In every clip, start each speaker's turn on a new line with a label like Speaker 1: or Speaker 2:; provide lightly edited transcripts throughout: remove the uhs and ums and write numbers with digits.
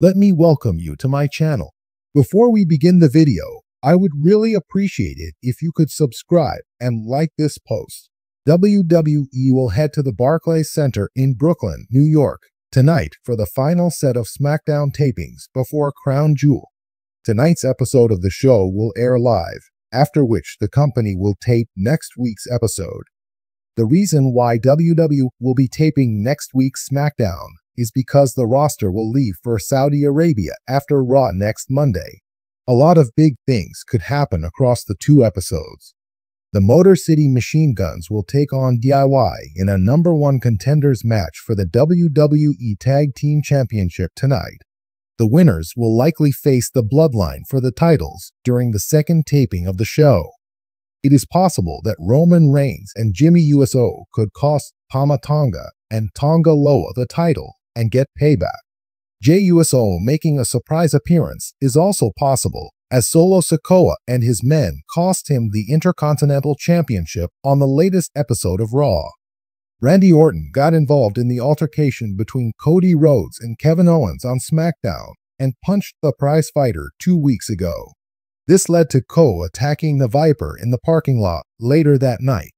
Speaker 1: Let me welcome you to my channel. Before we begin the video, I would really appreciate it if you could subscribe and like this post. WWE will head to the Barclays Center in Brooklyn, New York, tonight for the final set of SmackDown tapings before Crown Jewel. Tonight's episode of the show will air live, after which the company will tape next week's episode. The reason why WWE will be taping next week's SmackDown is because the roster will leave for Saudi Arabia after Raw next Monday. A lot of big things could happen across the two episodes. The Motor City Machine Guns will take on DIY in a #1 contenders match for the WWE Tag Team Championship tonight. The winners will likely face the Bloodline for the titles during the second taping of the show. It is possible that Roman Reigns and Jimmy Uso could cost Tama Tonga and Tonga Loa the title and get payback. Jey Uso making a surprise appearance is also possible, as Solo Sikoa and his men cost him the Intercontinental Championship on the latest episode of Raw. Randy Orton got involved in the altercation between Cody Rhodes and Kevin Owens on SmackDown and punched the prizefighter 2 weeks ago. This led to Cole attacking the Viper in the parking lot later that night.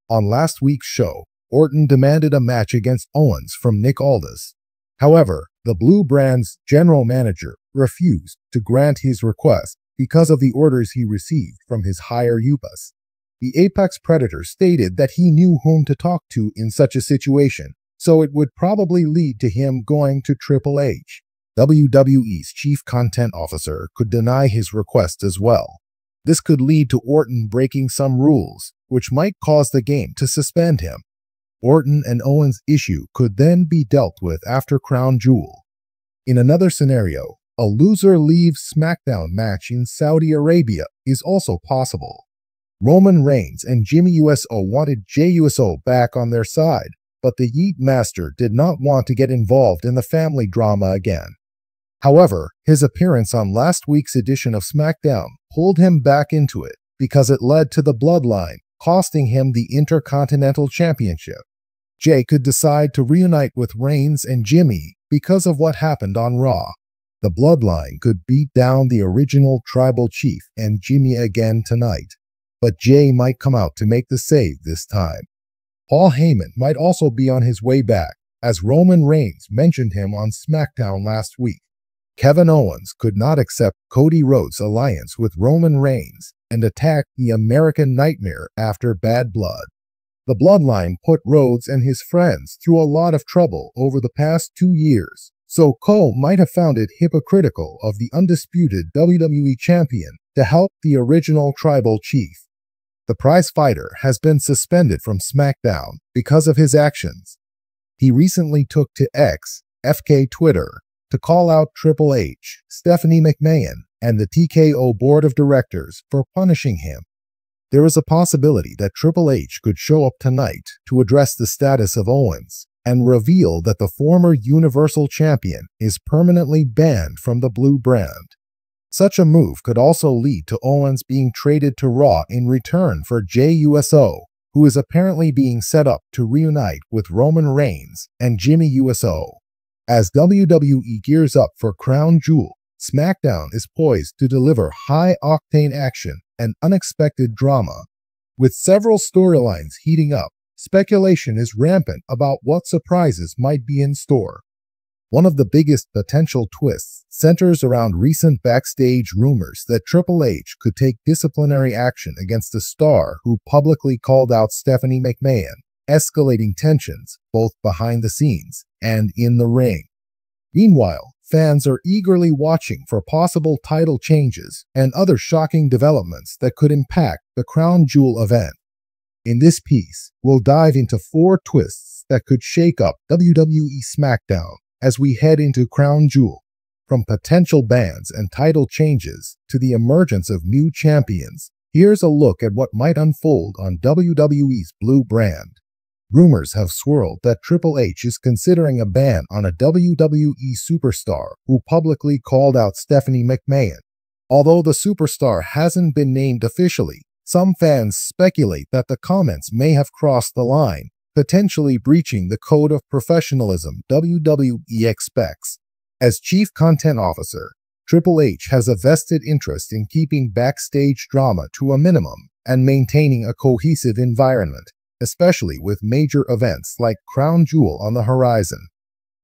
Speaker 1: On last week's show, Orton demanded a match against Owens from Nick Aldis. However, the Blue Brand's general manager refused to grant his request because of the orders he received from his higher-ups. The Apex Predator stated that he knew whom to talk to in such a situation, so it would probably lead to him going to Triple H. WWE's chief content officer could deny his request as well. This could lead to Orton breaking some rules, which might cause the game to suspend him. Orton and Owens' issue could then be dealt with after Crown Jewel. In another scenario, a loser leaves SmackDown match in Saudi Arabia is also possible. Roman Reigns and Jimmy Uso wanted Jey Uso back on their side, but the Yeet Master did not want to get involved in the family drama again. However, his appearance on last week's edition of SmackDown pulled him back into it because it led to the Bloodline, costing him the Intercontinental Championship. Jey could decide to reunite with Reigns and Jimmy because of what happened on Raw. The Bloodline could beat down the original Tribal Chief and Jimmy again tonight, but Jey might come out to make the save this time. Paul Heyman might also be on his way back, as Roman Reigns mentioned him on SmackDown last week. Kevin Owens could not accept Cody Rhodes' alliance with Roman Reigns and attack the American Nightmare after Bad Blood. The Bloodline put Rhodes and his friends through a lot of trouble over the past 2 years, so Cole might have found it hypocritical of the undisputed WWE Champion to help the original Tribal Chief. The prizefighter has been suspended from SmackDown because of his actions. He recently took to X, FK Twitter, to call out Triple H, Stephanie McMahon, and the TKO Board of Directors for punishing him. There is a possibility that Triple H could show up tonight to address the status of Owens and reveal that the former Universal Champion is permanently banned from the Blue Brand. Such a move could also lead to Owens being traded to Raw in return for Jey Uso, who is apparently being set up to reunite with Roman Reigns and Jimmy Uso. As WWE gears up for Crown Jewel, SmackDown is poised to deliver high-octane action and unexpected drama. With several storylines heating up, speculation is rampant about what surprises might be in store. One of the biggest potential twists centers around recent backstage rumors that Triple H could take disciplinary action against a star who publicly called out Stephanie McMahon, escalating tensions both behind the scenes and in the ring. Meanwhile, fans are eagerly watching for possible title changes and other shocking developments that could impact the Crown Jewel event. In this piece, we'll dive into 4 twists that could shake up WWE SmackDown as we head into Crown Jewel, from potential bans and title changes to the emergence of new champions. Here's a look at what might unfold on WWE's Blue Brand. Rumors have swirled that Triple H is considering a ban on a WWE superstar who publicly called out Stephanie McMahon. Although the superstar hasn't been named officially, some fans speculate that the comments may have crossed the line, potentially breaching the code of professionalism WWE expects. As Chief Content Officer, Triple H has a vested interest in keeping backstage drama to a minimum and maintaining a cohesive environment, especially with major events like Crown Jewel on the horizon.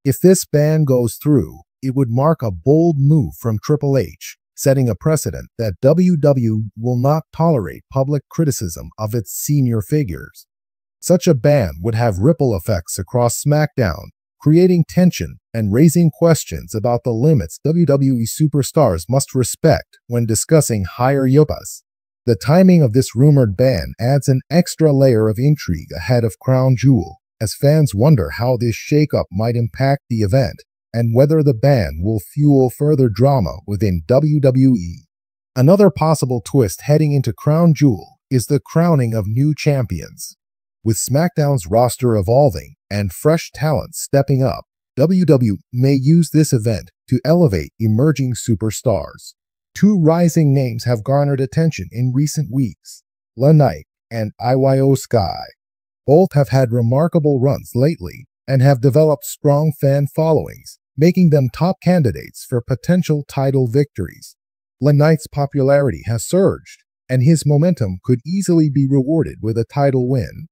Speaker 1: If this ban goes through, it would mark a bold move from Triple H, setting a precedent that WWE will not tolerate public criticism of its senior figures. Such a ban would have ripple effects across SmackDown, creating tension and raising questions about the limits WWE superstars must respect when discussing higher yokas. The timing of this rumored ban adds an extra layer of intrigue ahead of Crown Jewel, as fans wonder how this shakeup might impact the event and whether the ban will fuel further drama within WWE. Another possible twist heading into Crown Jewel is the crowning of new champions. With SmackDown's roster evolving and fresh talent stepping up, WWE may use this event to elevate emerging superstars. Two rising names have garnered attention in recent weeks: Levesque and Iyo Sky. Both have had remarkable runs lately and have developed strong fan followings, making them top candidates for potential title victories. Levesque's popularity has surged, and his momentum could easily be rewarded with a title win.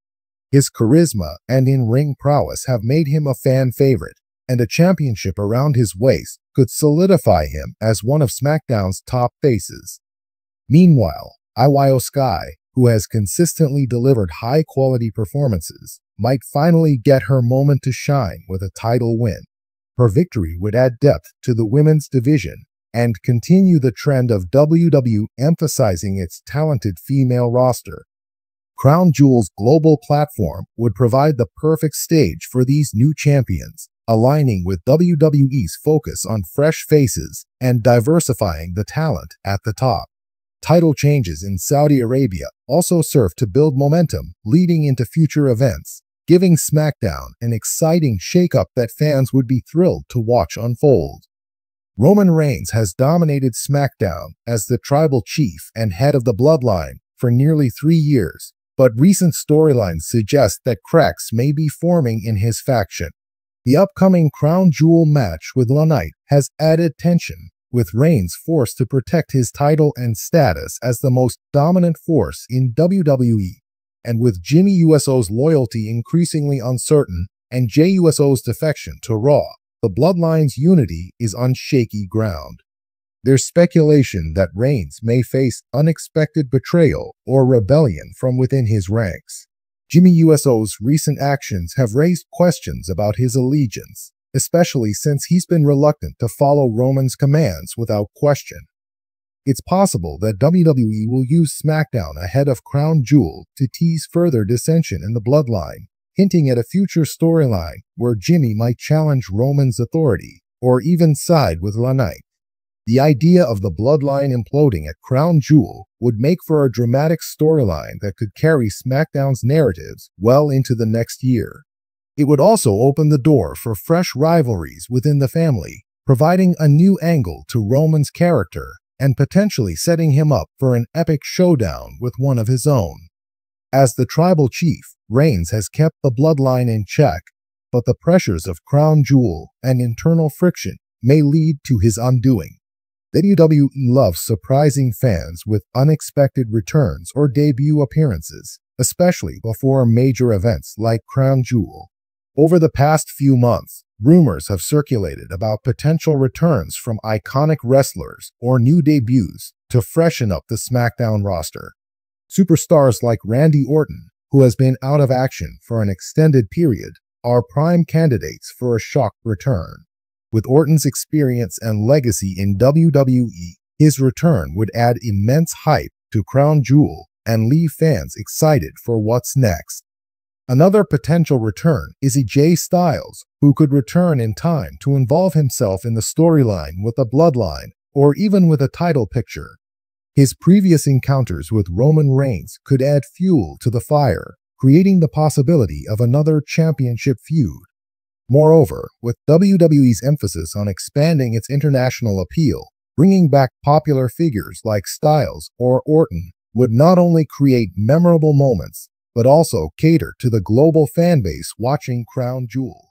Speaker 1: His charisma and in-ring prowess have made him a fan favorite, and a championship around his waist could solidify him as one of SmackDown's top faces. Meanwhile, Iyo Sky, who has consistently delivered high-quality performances, might finally get her moment to shine with a title win. Her victory would add depth to the women's division and continue the trend of WWE emphasizing its talented female roster. Crown Jewel's global platform would provide the perfect stage for these new champions, aligning with WWE's focus on fresh faces and diversifying the talent at the top. Title changes in Saudi Arabia also serve to build momentum leading into future events, giving SmackDown an exciting shakeup that fans would be thrilled to watch unfold. Roman Reigns has dominated SmackDown as the tribal chief and head of the bloodline for nearly 3 years, but recent storylines suggest that cracks may be forming in his faction. The upcoming Crown Jewel match with Levesque has added tension, with Reigns forced to protect his title and status as the most dominant force in WWE. And with Jimmy Uso's loyalty increasingly uncertain and Jey Uso's defection to Raw, the Bloodline's unity is on shaky ground. There's speculation that Reigns may face unexpected betrayal or rebellion from within his ranks. Jimmy Uso's recent actions have raised questions about his allegiance, especially since he's been reluctant to follow Roman's commands without question. It's possible that WWE will use SmackDown ahead of Crown Jewel to tease further dissension in the Bloodline, hinting at a future storyline where Jimmy might challenge Roman's authority or even side with Levesque. The idea of the Bloodline imploding at Crown Jewel would make for a dramatic storyline that could carry SmackDown's narratives well into the next year. It would also open the door for fresh rivalries within the family, providing a new angle to Roman's character and potentially setting him up for an epic showdown with one of his own. As the tribal chief, Reigns has kept the Bloodline in check, but the pressures of Crown Jewel and internal friction may lead to his undoing. WWE loves surprising fans with unexpected returns or debut appearances, especially before major events like Crown Jewel. Over the past few months, rumors have circulated about potential returns from iconic wrestlers or new debuts to freshen up the SmackDown roster. Superstars like Randy Orton, who has been out of action for an extended period, are prime candidates for a shock return. With Orton's experience and legacy in WWE, his return would add immense hype to Crown Jewel and leave fans excited for what's next. Another potential return is AJ Styles, who could return in time to involve himself in the storyline with the Bloodline or even with a title picture. His previous encounters with Roman Reigns could add fuel to the fire, creating the possibility of another championship feud. Moreover, with WWE's emphasis on expanding its international appeal, bringing back popular figures like Styles or Orton would not only create memorable moments, but also cater to the global fanbase watching Crown Jewel.